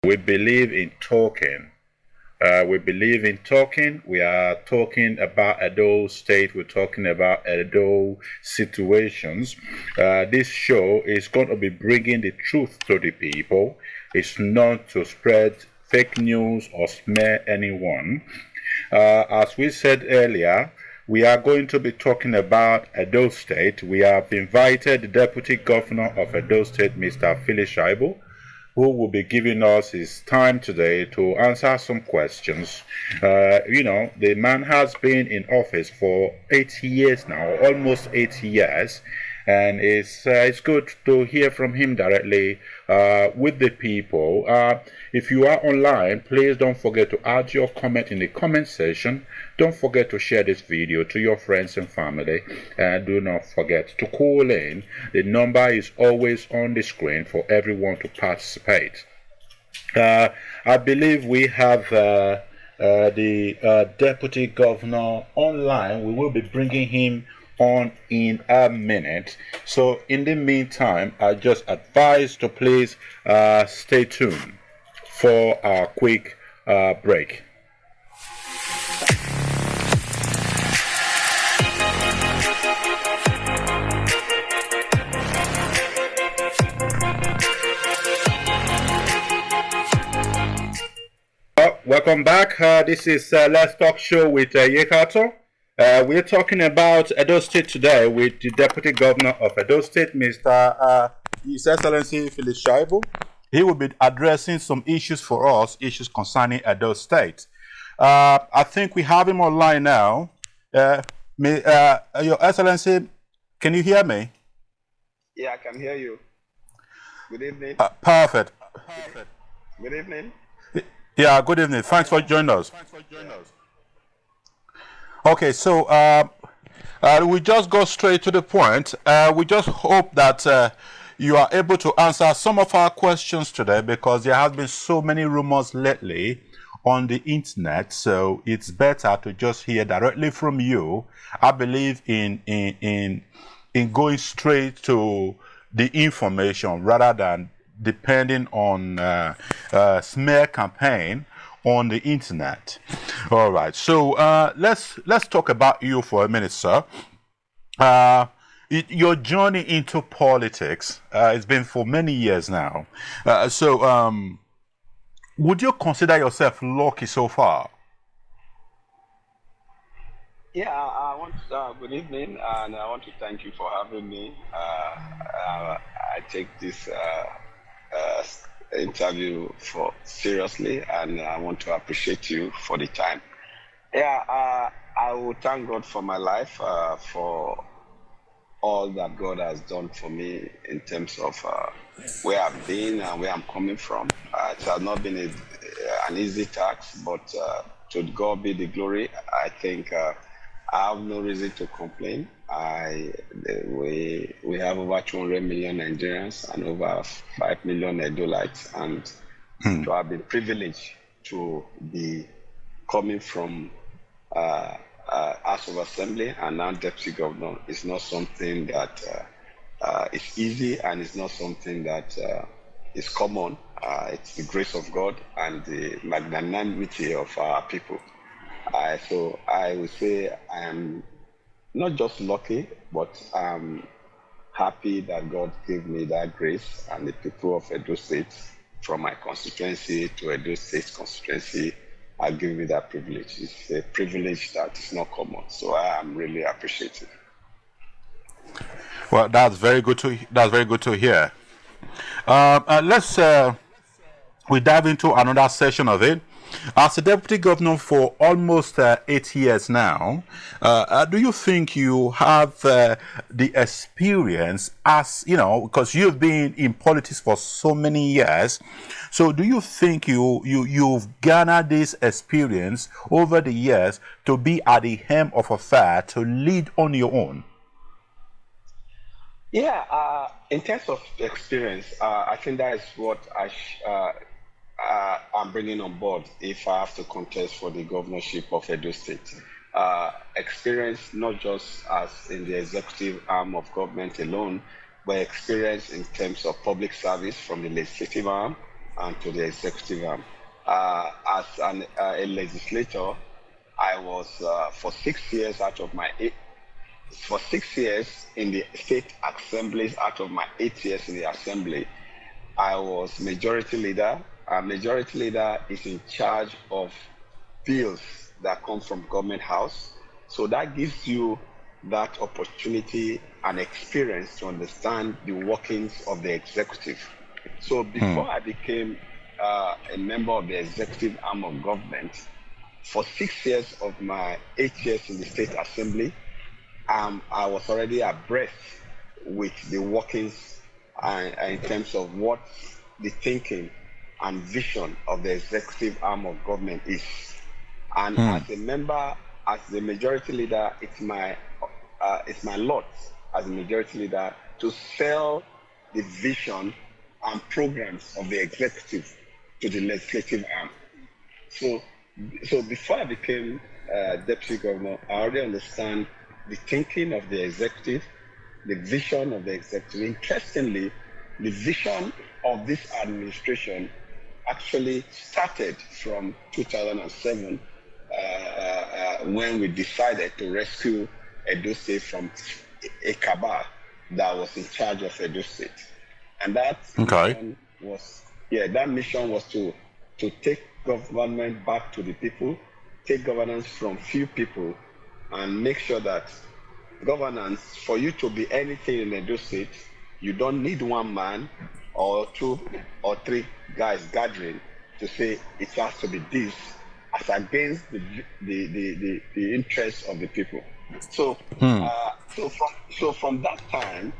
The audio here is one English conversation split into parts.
We believe in talking. We believe in talking. We are talking about Edo State. We're talking about Edo situations. This show is going to be bringing the truth to the people. It's not to spread fake news or smear anyone. As we said earlier, we are going to be talking about Edo State. We have invited the Deputy Governor of Edo State, Mr. Philip Shaibu, who will be giving us his time today to answer some questions. The man has been in office for 8 years now, almost 8 years, and it's good to hear from him directly with the people. If you are online, please don't forget to add your comment in the comment section. Don't forget to share this video to your friends and family, and do not forget to call in. The number is always on the screen for everyone to participate. I believe we have the Deputy Governor online. We will be bringing him on in a minute. So in the meantime, I just advise to please stay tuned for our quick break. Welcome back. This is Let's Talk Show with Yekato. We're talking about Edo State today with the Deputy Governor of Edo State, Mr. His Excellency Philip Shaibu. He will be addressing some issues for us, issues concerning Edo State. I think we have him online now. Your Excellency, can you hear me? Yeah, I can hear you. Good evening. Perfect. Good evening. Yeah, good evening. Thanks for joining us. Okay, so we just go straight to the point. We just hope that you are able to answer some of our questions today, because there have been so many rumors lately on the internet. So it's better to just hear directly from you. I believe in going straight to the information rather than depending on smear campaign on the internet. All right, so let's talk about you for a minute, sir. Your journey into politics it's been for many years now. Would you consider yourself lucky so far? Yeah, I want. Good evening, and I want to thank you for having me. I take this interview for seriously, and I want to appreciate you for the time. Yeah, I will thank God for my life, for all that God has done for me in terms of where I've been and where I'm coming from. It has not been an easy task, but to God be the glory. I think I have no reason to complain. We have over 200 million Nigerians and over 5 million Edolites, and to have been privileged to be coming from House of Assembly and now Deputy Governor is not something that is easy, and it's not something that is common. It's the grace of God and the magnanimity of our people. So I would say I am not just lucky, but I'm happy that God gave me that grace, and the people of Edo State, from my constituency to Edo State constituency, are giving me that privilege. It's a privilege that is not common, so I am really appreciative. Well, that's very good to hear. Let's we dive into another session of it. As a deputy governor for almost 8 years now, do you think you have the experience, as you know, because you've been in politics for so many years? So, do you think you've garnered this experience over the years to be at the helm of affair, to lead on your own? Yeah, in terms of experience, I think that is what I'm bringing on board if I have to contest for the governorship of Edo State. Experience not just as in the executive arm of government alone, but experience in terms of public service from the legislative arm and to the executive arm. As a legislator, I was for 6 years for 6 years in the state assemblies out of my 8 years in the assembly. I was majority leader. A majority leader is in charge of bills that come from government house. So that gives you that opportunity and experience to understand the workings of the executive. So before I became a member of the executive arm of government, for 6 years of my 8 years in the state assembly, I was already abreast with the workings in terms of what the thinking and vision of the executive arm of government is. And as a member, as the majority leader, it's my lot as a majority leader to sell the vision and programs of the executive to the legislative arm. So before I became deputy governor, I already understand the thinking of the executive, the vision of the executive. Interestingly, the vision of this administration actually started from 2007 when we decided to rescue Edo State from a cabal that was in charge of Edo State. And that mission was to take government back to the people, take governance from few people, and make sure that governance, for you to be anything in Edo State, you don't need one man or two or three guys gathering to say it has to be this, as against the interests of the people. So from that time,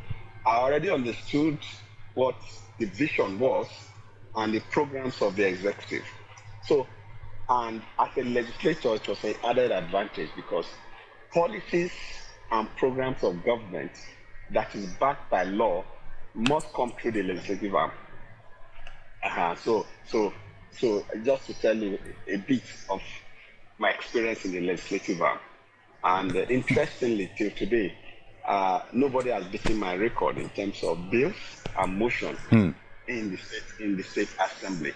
I already understood what the vision was and the programs of the executive. So, and as a legislator, it was an added advantage because policies and programs of government that is backed by law must come through the legislative arm. So just to tell you a bit of my experience in the legislative arm, and interestingly, till today, nobody has beaten my record in terms of bills and motion in the state assembly.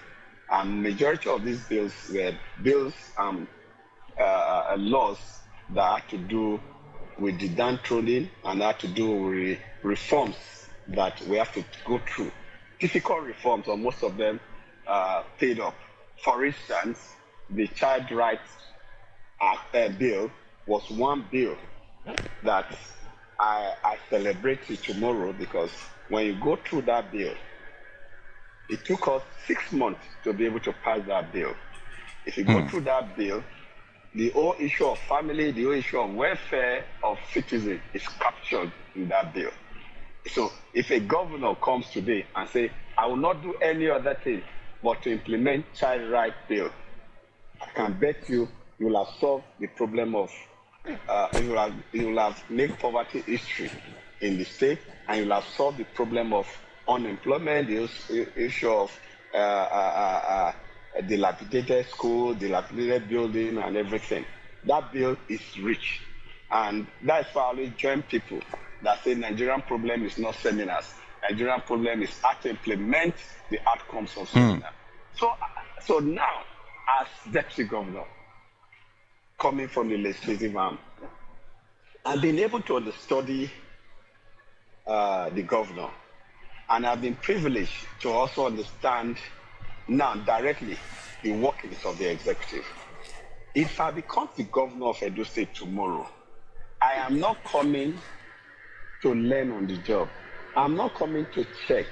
And majority of these bills were bills and laws that had to do with the downtrodden and had to do with reforms that we have to go through. Difficult reforms, or most of them paid up. For instance, the Child Rights Bill was one bill that I celebrate tomorrow, because when you go through that bill, it took us 6 months to be able to pass that bill. If you go through that bill, the whole issue of family, the whole issue of welfare of citizens is captured in that bill. So if a governor comes today and say, I will not do any other thing but to implement child right bill, I can bet you will have solved the problem of, you will have made poverty history in the state, and you will have solved the problem of unemployment, the issue of dilapidated school, dilapidated building, and everything. That bill is rich. And that's why I always join people that say Nigerian problem is not seminars. Nigerian problem is how to implement the outcomes of seminars. So now, as deputy governor, coming from the legislative arm, I've been able to understudy the governor, and I've been privileged to also understand now directly the workings of the executive. If I become the governor of Edo State tomorrow, I am not coming to learn on the job. I'm not coming to check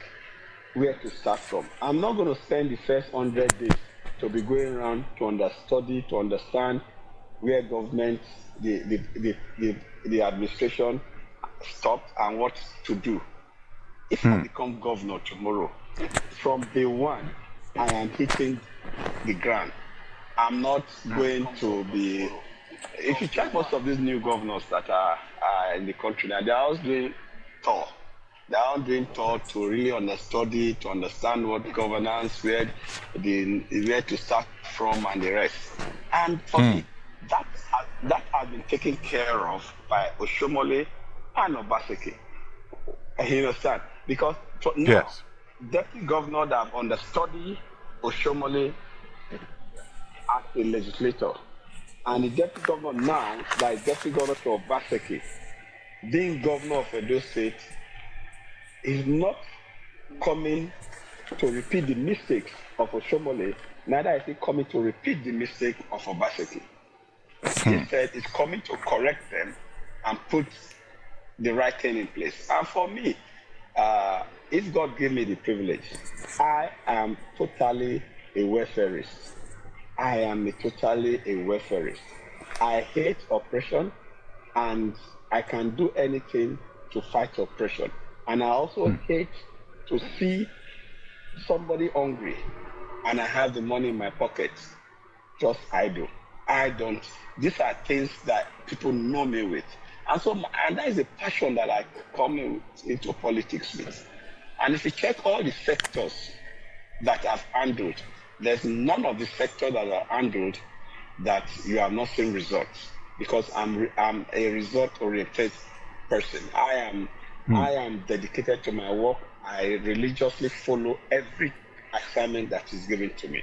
where to start from. I'm not going to spend the first 100 days to be going around to understudy, to understand where government, the administration stopped and what to do. If I become governor tomorrow, from day one, I am hitting the ground. I'm not going to be. If you check most of these new governors that are in the country now, they're always doing tour. They're all doing tour to really understudy, to understand what governance, where to start from, and the rest. And for me, that has been taken care of by Oshiomhole and Obaseki. You understand? Because now, deputy governor that have understudied Oshiomhole as a legislator. And the deputy governor now, that is deputy governor of Obaseki, being governor of Edo State, is not coming to repeat the mistakes of Oshiomhole, neither is he coming to repeat the mistake of Obaseki. Instead, he's coming to correct them and put the right thing in place. And for me, if God gave me the privilege, I am totally a welfarist. I am totally a welfarist. I hate oppression, and I can do anything to fight oppression. And I also hate to see somebody hungry and I have the money in my pocket, just idle. I don't. These are things that people know me with. And that is a passion that I come into politics with. And if you check all the sectors that I've handled, there's none of the sectors that I've handled that you have not seen results, because I'm a result-oriented person. I am dedicated to my work. I religiously follow every assignment that is given to me.